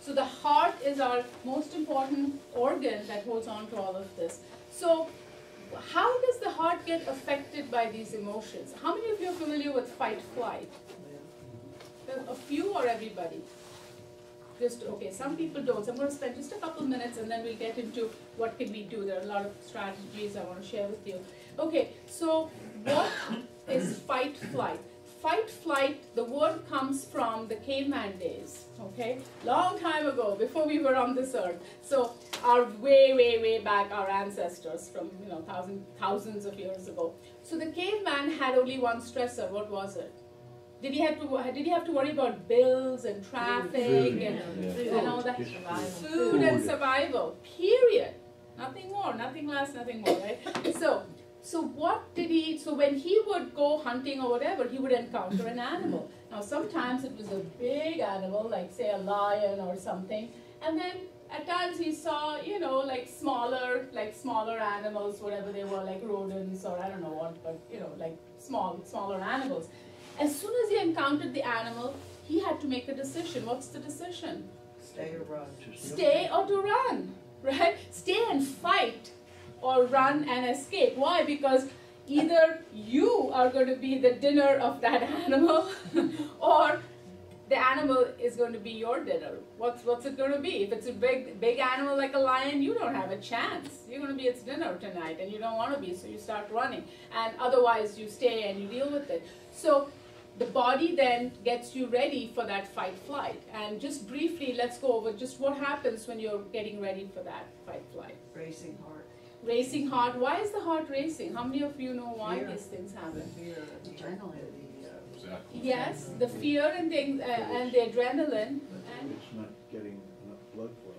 So the heart is our most important organ that holds on to all of this. So how does the heart get affected by these emotions? How many of you are familiar with fight-flight? A few or everybody? Just, okay, some people don't. So I'm going to spend just a couple minutes and then we'll get into what can we do. There are a lot of strategies I want to share with you. Okay, so what is fight-flight? Fight-flight, the word comes from the caveman days, okay? Long time ago, before we were on this earth. So our way back, our ancestors from, you know, thousands of years ago. So the caveman had only one stressor. What was it? Did he have to worry about bills and traffic and all that? Food and survival, period. Nothing more, nothing less, nothing more, right? So what did he, so when he would go hunting or whatever, he would encounter an animal. Now sometimes it was a big animal, like say a lion or something, and then at times he saw, you know, like smaller animals, whatever they were, like rodents or I don't know what, but you know, like smaller animals. As soon as he encountered the animal, he had to make a decision. What's the decision? Stay or run. Stay or to run, right? Stay and fight or run and escape. Why? Because either you are going to be the dinner of that animal or the animal is going to be your dinner. What's it going to be? If it's a big animal like a lion, you don't have a chance. You're going to be its dinner tonight and you don't want to be, so you start running. And otherwise you stay and you deal with it. So the body then gets you ready for that fight-flight. And just briefly, let's go over just what happens when you're getting ready for that fight-flight. Racing heart. Racing heart. Why is the heart racing? How many of you know why these things happen? Fear, adrenaline. Yes, the fear and things, and the adrenaline. And it's not getting enough blood flow.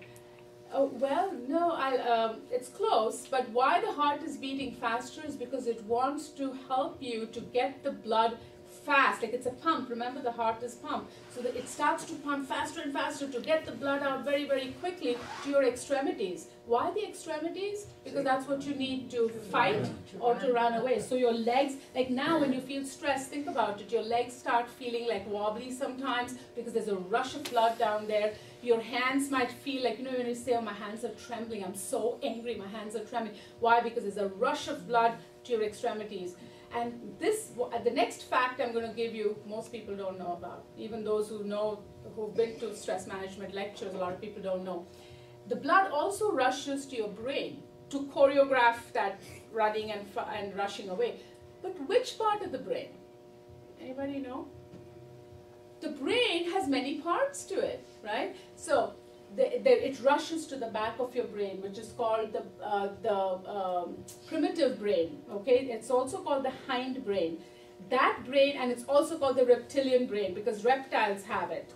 Oh, well, no, it's close, but why the heart is beating faster is because it wants to help you to get the blood fast, like it's a pump. Remember, the heart is pumped, so that it starts to pump faster and faster to get the blood out very, very quickly to your extremities. Why the extremities? Because that's what you need to fight or to run away. So your legs, like now when you feel stressed, think about it, your legs start feeling like wobbly sometimes because there's a rush of blood down there. Your hands might feel like, you know, when you say, oh, my hands are trembling, I'm so angry, my hands are trembling. Why? Because there's a rush of blood to your extremities. And this, the next fact I'm going to give you, most people don't know about. Even those who know, who've been to stress management lectures, a lot of people don't know. The blood also rushes to your brain to choreograph that running and rushing away. But which part of the brain? Anybody know? The brain has many parts to it, right? So it rushes to the back of your brain, which is called the primitive brain, okay? It's also called the hind brain. That brain, and it's also called the reptilian brain because reptiles have it.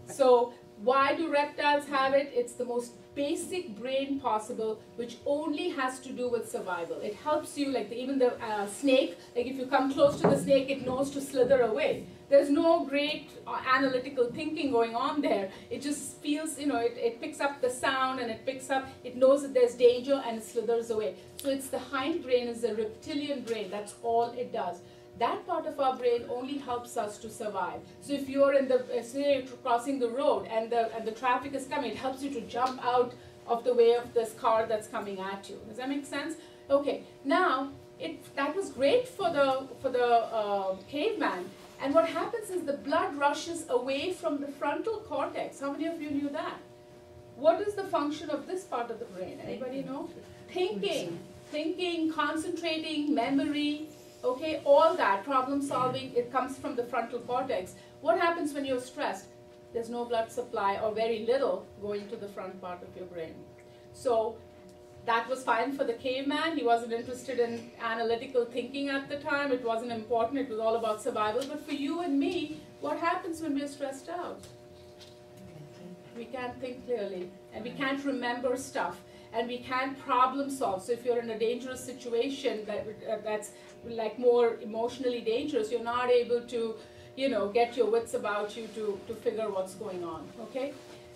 So why do reptiles have it? It's the most basic brain possible, which only has to do with survival. It helps you, like even the snake, like if you come close to the snake, it knows to slither away. There's no great analytical thinking going on there. It just feels, you know, it picks up the sound and it knows that there's danger and it slithers away. So it's the hind brain, is the reptilian brain. That's all it does. That part of our brain only helps us to survive. So if you're in the, say you're crossing the road and the traffic is coming, it helps you to jump out of the way of this car that's coming at you. Does that make sense? Okay, now that was great for the caveman. And what happens is the blood rushes away from the frontal cortex. How many of you knew that? What is the function of this part of the brain? Anybody know? Thinking, concentrating, memory. Okay, all that, problem solving, it comes from the frontal cortex. What happens when you're stressed? There's no blood supply or very little going to the front part of your brain. So that was fine for the caveman. He wasn't interested in analytical thinking at the time. It wasn't important. It was all about survival. But for you and me, what happens when we're stressed out? We can't think clearly and we can't remember stuff. And we can't problem solve. So if you're in a dangerous situation that's like more emotionally dangerous, you're not able to, you know, get your wits about you to figure what's going on, okay?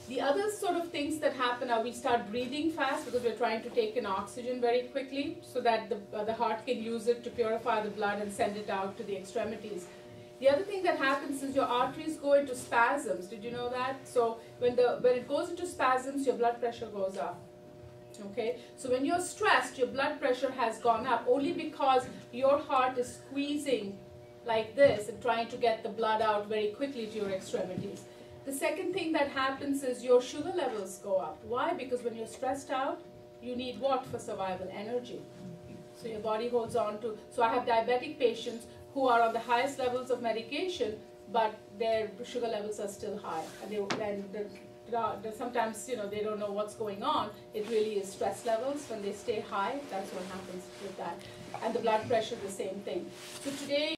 The other sort of things that happen are we start breathing fast because we're trying to take in oxygen very quickly so that the heart can use it to purify the blood and send it out to the extremities. The other thing that happens is your arteries go into spasms. Did you know that? So when it goes into spasms, your blood pressure goes up. Okay, so when you're stressed, your blood pressure has gone up only because your heart is squeezing like this and trying to get the blood out very quickly to your extremities. The second thing that happens is your sugar levels go up. Why? Because when you're stressed out, you need what for survival? Energy. So your body holds on to, so I have diabetic patients who are on the highest levels of medication, but their sugar levels are still high. And sometimes, you know, they don't know what's going on. It really is stress levels. When they stay high, that's what happens with that. And the blood pressure, the same thing. So today,